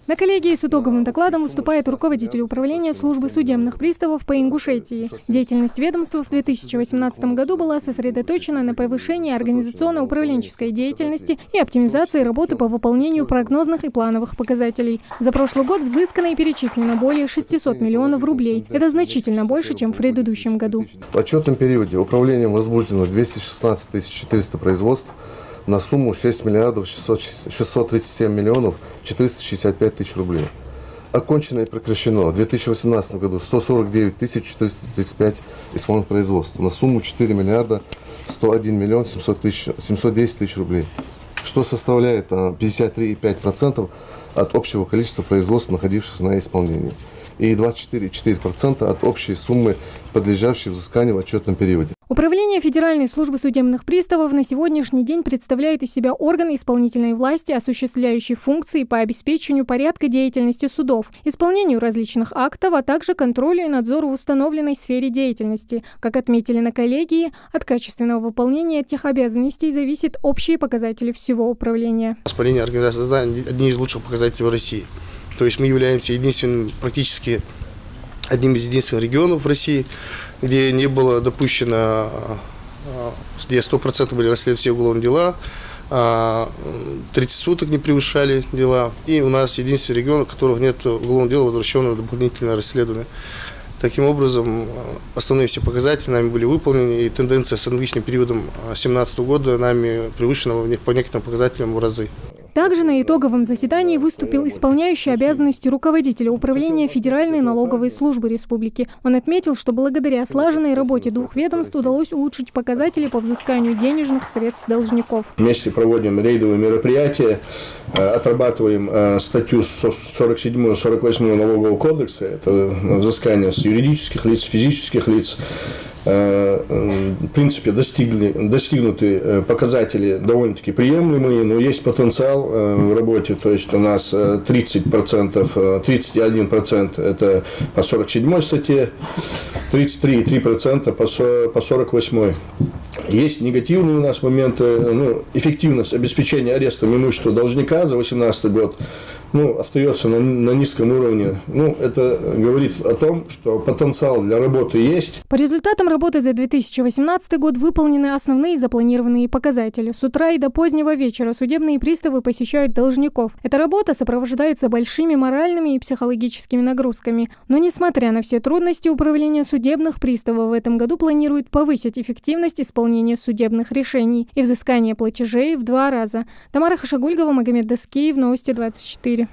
На коллегии с итоговым докладом выступает руководитель управления службы судебных приставов по Ингушетии. Деятельность ведомства в 2018 году была сосредоточена на повышении организационно-управленческой деятельности и оптимизации работы по выполнению прогнозных и плановых показателей. За прошлый год взыскано и перечислено более 600 миллионов рублей. Это значительно больше, чем в предыдущем году. В отчетном периоде управлением возбуждено 216 400 производств на сумму 6 миллиардов 637 миллионов 465 тысяч рублей. Окончено и прекращено в 2018 году 149 435 исполнительных производств на сумму 4 миллиарда 101 миллион 710 тысяч рублей, что составляет 53,5% от общего количества производств, находившихся на исполнении, и 24,4% от общей суммы, подлежащей взысканию в отчетном периоде. Управление Федеральной службы судебных приставов на сегодняшний день представляет из себя орган исполнительной власти, осуществляющий функции по обеспечению порядка деятельности судов, исполнению различных актов, а также контролю и надзору в установленной сфере деятельности. Как отметили на коллегии, от качественного выполнения этих обязанностей зависят общие показатели всего управления. Исполнение организации труда – одни из лучших показателей в России. То есть мы являемся практически одним из единственных регионов в России, где не было допущено, где 100% были расследованы все уголовные дела, 30 суток не превышали дела. И у нас единственный регион, у которого нет уголовного дела, возвращенного дополнительное расследование. Таким образом, основные все показатели нами были выполнены, и тенденция с аналогичным периодом 2017 года нами превышена по некоторым показателям в разы. Также на итоговом заседании выступил исполняющий обязанности руководителя управления Федеральной налоговой службы республики. Он отметил, что благодаря слаженной работе двух ведомств удалось улучшить показатели по взысканию денежных средств должников. Вместе проводим рейдовые мероприятия, отрабатываем статью 47-48 Налогового кодекса, это взыскание с юридических лиц, физических лиц. В принципе, достигнуты показатели довольно-таки приемлемые, но есть потенциал в работе, то есть у нас 31% это по 47 статье, 33,3% по 48. Есть негативные у нас моменты, эффективность обеспечения арестом имущества должника за 2018 год остается на низком уровне. Это говорит о том, что потенциал для работы есть. По результатам работы за 2018 год выполнены основные запланированные показатели. С утра и до позднего вечера судебные приставы посещают должников. Эта работа сопровождается большими моральными и психологическими нагрузками. Но несмотря на все трудности, управление судебных приставов в этом году планирует повысить эффективность исполнения судебных решений и взыскание платежей в 2 раза. Тамара Хашагульгова, Магомед Даскиев, Новости 24.